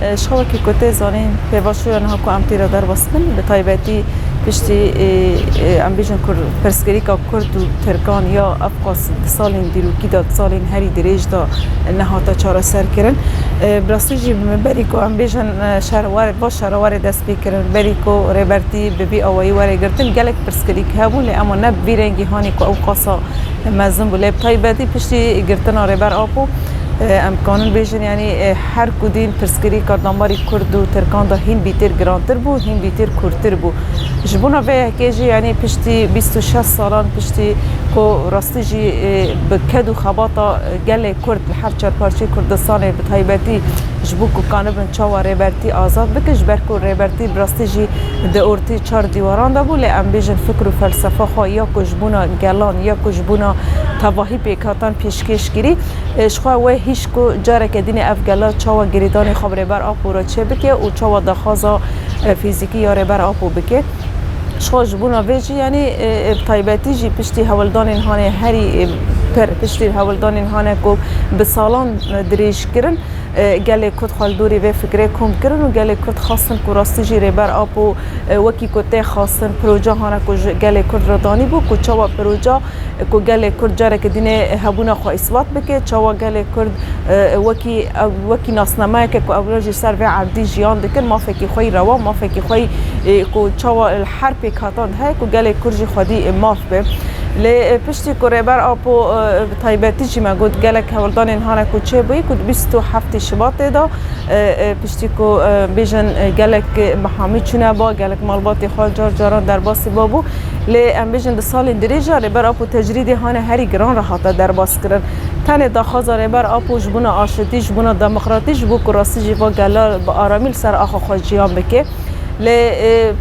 شخوکی کتی زنین پیواشوی آنها که امتیرا در بسکن به طایبتی پشتی ام بیشن کر پرسکری که کرد و ترکان یا افقاس سالین دیروکی داد سالین هری دریج دا نهاتا چاره سر کرن براستی جی بری که ام بیشن شهروار با شهروار دست بی کرن بری که ریبرتی ببی آوایی واره گرتن گلک پرسکری که هبون لی اما نب بیرنگی هانی که او قاسا مزن بو لی طایبتی پشتی گرتن ریبر آپو امکانن بیشن یعنی هر کدین پرسکری کردنباری کرد و ترکان دا هین بیتر گرانتر بو هین بیتر کورتر بو جبونا به کیجی یعنی پشتی 26 سالان پشتی کو راستی جی بکد و خباتا گله کرد هر چهار پارچه کردستان به طایبتی جبو کو کانبن چاوا ریبرتی آزاد بکش برکو ریبرتی براستی جی دورتی چهار دیواران دا بو لی ام بیشن فکر و فلسفه خوا یا کو جبونا گلان یا کو جبونا تواهی پیکاتان پیشکش گیری شخوا و هیچ کو جاره که دین افگلا چاوا گریدان خبره بر آپو را چه بکه و چاوا دخوازا فیزیکی یا بر آپو بکه شخوش بونا ویجی یعنی طایبتی جی پشتی هولدان اینهانه هری پشتی هولدان اینهانه کو به سالان دریش کرن گله کد خالدوری و فکره کم کرن و گله کد خاصن کو راستی جی ریبر آپو وکی کته خاصن پروژه هانه کو گله کد ردانی بو کو چاوا پروژه کو گله کد جاره که دینه هبونا خو اثبات بکه چاوا گله کد وکی ناسنامه که کو اولاجی سر و عبدی جیان دکن ما فکی خوی روا ما فکی خوی کو چاوا الحرب کاتان های کو گله کرجی خودی ماف به لی پشتی کو ریبر آپو طایبتی جی ما گود گله که ولدان اینهانه کو چه بوی کو 27 شباط دا پشتی کو بیژن گله که محامی چونه با گله مالباتی خال جار جاران در باس بابو لی ام بیژن د سال دریجا ریبر آپو تجریدی هانه هری گران رهاتا در باس کرن تن داخاز ریبر آپو جبونا آشتی جبونا دموکراتی جبو کو راستی جی با گله با آرامیل سر آخو خوجیان بکه لی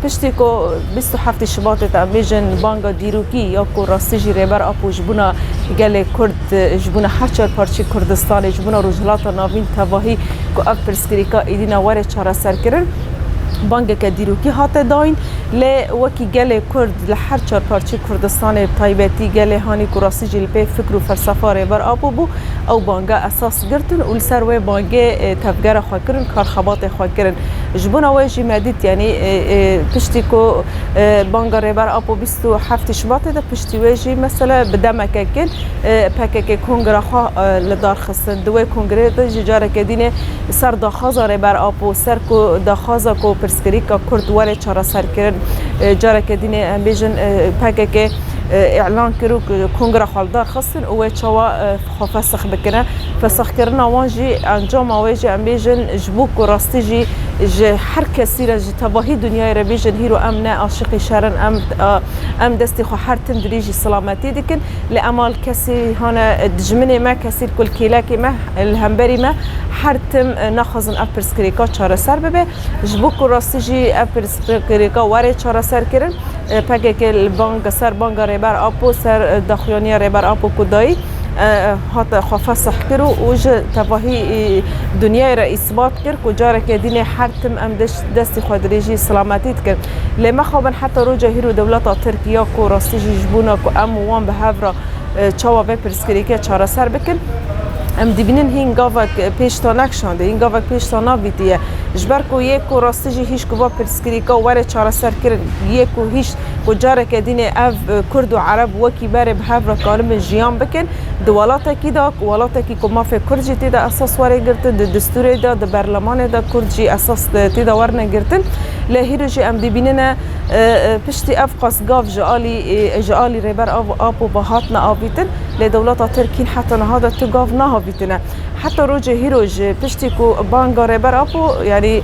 پشتی کو 27 شباط تا بیژن بانگا دیروکی یا کو راستی جی ریبر آپو جبونا گله کرد جبونا هر چهار پارچه کردستان جبونا روزلات ناوین تواهی کو اف پرسکریکا ایدینا واره چاره سر کرن بانگ که دیروکی هاته داین لی وکی گله کرد لحر چهار پارچه کردستان طایبتی گله هانی کو راستی جی پی فکر و فلسفه ریبر آپو بو او بانگا اساس گرتن اول سر و بانگ تفگر خواه کرن کار خبات خواه کرن جبونا ویجی مدید یعنی پشتی کو بانگا ریبر آپو 27 شباط ده پشتی ویجی مثلا بدمکه کن پکه کنگره خواه لدار خستن دوی کنگره ده جاره که دینه سر داخازا ریبر آپو سر کو داخازا کو پرسکری که کرد واره چاره سر کرن جاره که دینه بیژن پکه اعلان کرو کنگره خالدار خستن و چوا فسخ بکنه فسخ کردن وانجی انجام آویجی ام بیژن جبوک و راستی جی هر کسی را تباهی دنیای را بیژن هیرو ام نه عاشق شرن ام دستی خو هر تن دریجی سلامتی دیکن لامال کسی هانا دجمنی ما کسی کل کیلاکی ما الهمبری ما هر تم نخوزن اف پرسکریکا چاره سر ببه جبوک و راستی جی اف پرسکریکا واره چاره سر کرن پگه که بانگ سر بانگ ریبر آپو سر داخلانی ریبر آپو کدایی هات خفصح کرو وجه تباهی دنیای را اثبات کرد کجاره که دین هر تم ام دستی خودریجی سلامتیت کرد لما خوابن حتی رو جهیرو دولت ترکیه کو راستی جبونا کو ام وان به هفرا چاوا به پرسکری که چاره سر بکن ام دیبینن هین گاوک پیشتا نکشانده هین گاوک پیشتا ناویدیه جبر کو یک کو راستی جی هیچ کو پرسکری که واره چاره سر کرد یک کو هیچ کجاره که دین اف کرد و عرب وکی بره به هفرا کارم جیان بکن دوالاتا کی دا والاتا کی کما فکر کردی تیدا اساس واره گرتن د دستور دا د برلمان دا کردی اساس تیدا ورنه گرتن لهیروجی ام دیبینن پشتی افقاس گاف جالی ریبر آپو باهاتنا آبیتن لدولتا ترکین حتی نهادا تو گاف نهابیتنه حتی روج هیروج پشتی کو بانگا ریبر آپو یعنی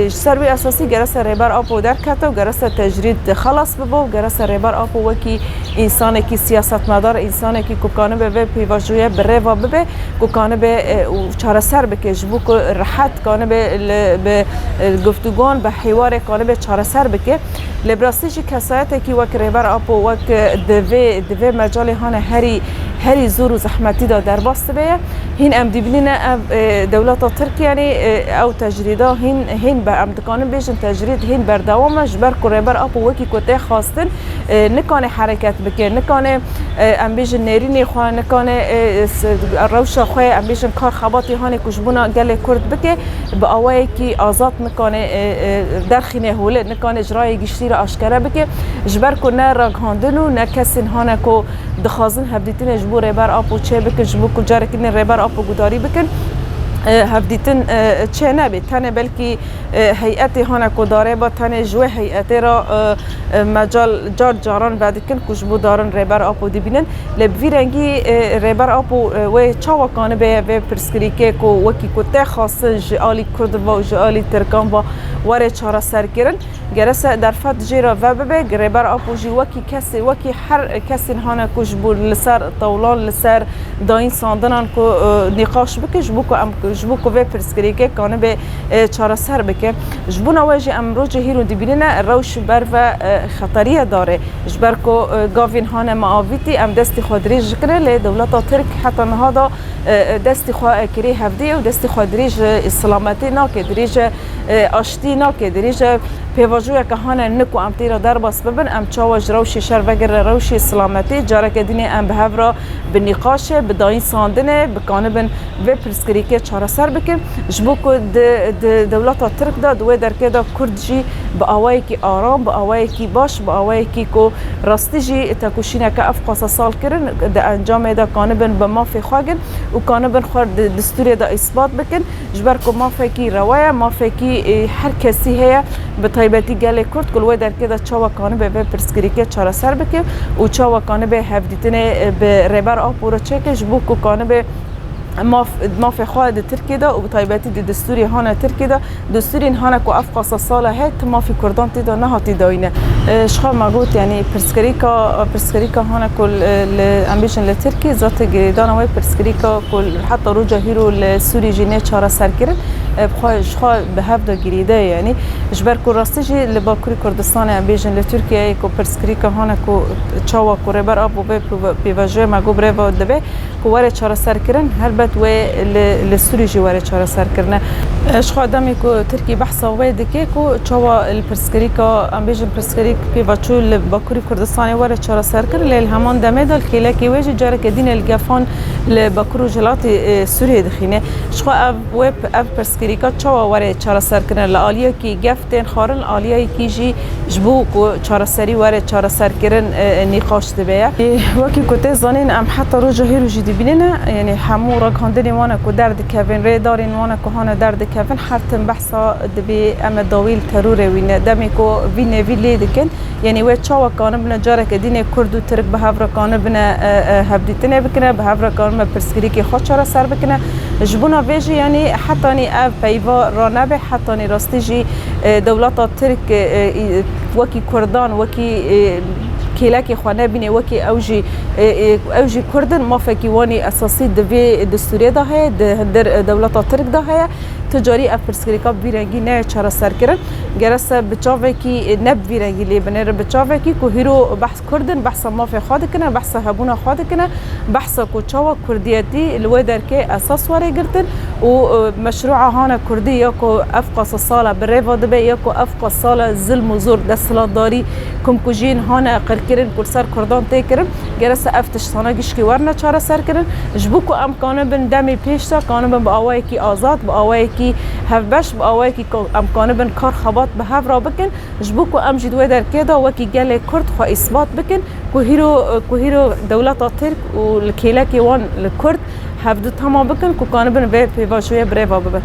سروی اساسی گرس ریبر آپو در کتا و گرس تجرید خلاص ببو گرس ریبر آپو وکی انسان کی سیاست مدار انسان کی کوکانه به پیواجوی بروا ببه کوکانه به چاره سر بکش بو کو راحت کانه به گفتگوان به حوار کانه به چاره سر بکه لبراستیش کسایت کی وک ریبر آپو وک دوی مجال هان هری زور و زحمتی دا در باست بیه هین ام ام دیبینه دولت ترکیه یعنی او تجریدا هین به ام دکانه بیشن تجرید هین بردوامش بر کربر اپو وکی کوته خواستن نکانه حرکت بکن نکانه ام بیشن نرینی خواه نکانه روش خواه ام بیشن کار خباتی هانی کشبونا گل کرد بکه با آوایی کی آزاد نکانه درخینه هوله نکانه اجرای گشتی را آشکاره بکه جبر کو نه راگهاندن و نه کسی هانه کو دخوازن هفدیتین جبو ریبر آپو چه بکن جبو کو جارکین ریبر آپو گداری بکن هفدیتن چه نبید تنه بلکی هیئتی هانه کو داره با تنه جوه هیئتی را مجال جاران بعد کن کجبو دارن ریبر آپو دی بینن لبوی رنگی ریبر آپو و چاوا کانه به پرسکریکه کو وکی کو ته خاصه جالی کرد و جالی ترکان با وره چاره سر کردن گرسه در فت جیرا و به ریبر آپو جی وکی کسی وکی هر کسی هانه کجبو لسر طولان لسر داین ساندنان کو نقاش بکش بو کو ام جبو کو به پرسکریکه کانه به چاره سر بکه جبو نواجه امرو جهیرو دی بینن روش بر و خطریه داره جبر کو گاوین هانه معاویتی ام دستی خودریج کنه ل دولت ترک حتی نهادا دستی خو کری هفدی و دستی خودریج سلامتی ناکه دریج آشتی ناکه دریج پیواجوی که هانه نکو ام تیرا در باس ببن ام چاوج روشی شر وگر روشی سلامتی جاره که دینه ام به هفرا به نقاشه به داین ساندنه بکانه بن و پرسکریکه چاره سر بکن جبو که دولت ترک دا دوی درکه دا کردجی با آوایی که آرام با آوایی که باش با آوایی که کو راستی جی تکوشینه که افقاس سال کرن دا انجام دا کانه بن به مافی خواگن و کانه بن خورد دستوری دا اثبات بکن جبر که مافی که روایه مافی که هر کسی هیا به طیبتی گله کرد کلوی درکه دا چاوا کانه به پرسکریکه چاره سر بکن و چاوا کانه به هفدیتنه به ریبر آپورا چکه جبو که کانه به مافی خواهد ترکی دا و بطایبتی دی دستوری هانه ترکی دا دستوری هانه که افقاس ساله هید مافی کردان تیدا نهاتی داینه شخواه مگوت یعنی پرسکریکا هانه کل امبیشن لترکی ذات گریدان وی پرسکریکا کل حتی رو جاهیرو لسوری جینه چاره سر کرن شخواه به هفته گریده یعنی جبر که راستی جی لباکوری کردستان امبیشن لترکیه که پرسکریکا هانه که چاوا که ریبر آب و بیواجه مگو بره و دبه که واره چاره سر کرن هر و لسوری جواره چاره سر کرنه شخو آدمی که ترکی بحثا وی دکه که چاوا الپرسکریکا امبیجن پرسکریک پیوچو لباکوری کردستانی واره چاره سر کرن لیل همان دمه دال کیله که ویجی جاره که دین الگفان لباکورو جلاتی سوریه دخینه شخو او پرسکریکا چاوا واره چاره سر کرن لآلیه که گفتن خارن آلیه که جی جبو که چاره سری واره چاره سر کرن نقاش دبیه وکی کته زانین ام حتی رو جاهی رو جدی بینه یعنی همو راگهاندنی وانه که درد کفن ری دارین وانه که هانه درد کفن حرتن بحثا دبی ام داویل تروره وینه دمی که وینه ویلی دکن یعنی وی چاوا کانه بنا جاره که دین کرد و ترک به هفره کانه بنا هبدیتنه بکنه به هفره کانه پرسکریکی خود چاره سر بکنه جبونا ویجی یعنی حتی نی اف پیوا را نبه حتی نی راستی جی دولت ترک وکی کردان وکی کیلکی خوانه بینه وکی اوجی کردن ما فکی وانی اساسی دوی دستوری ده هست در دولت ترک ده هست تجاری افرسکریکا بیرنگی نه چاره سر کرد گرس بچاوه کی نب بیرنگی لیبنه رو بچاوه کی که هیرو بحث کردن بحث مافی خواهد کنه بحث هبونه خواهد کنه بحث کوچاوا کردیتی لوی درکه اساس واره گرتن و مشروع هانه کردی یا که افقاس ساله بریوا دبه یا که افقاس ساله ظلم و زور دستلات داری کم کجین هانه قرکرین کرسر کردان تی کرن گرس افتشتانه گشکی ورنه چاره سر کرن جبو که امکانه بن دمی پیشتا کانه بن با آوایی کی آزاد با آوایی کی هفبش با آوایی کی امکانه بن کار خبات به هفرا بکن جبو که ام جدوی در که دا وکی گل کرد خوا اثبات بکن که هیرو دولت ترک و لکیلکی وان لکرد هفدو تمام بکن که کانه بن به پیواشوی بریوا ببن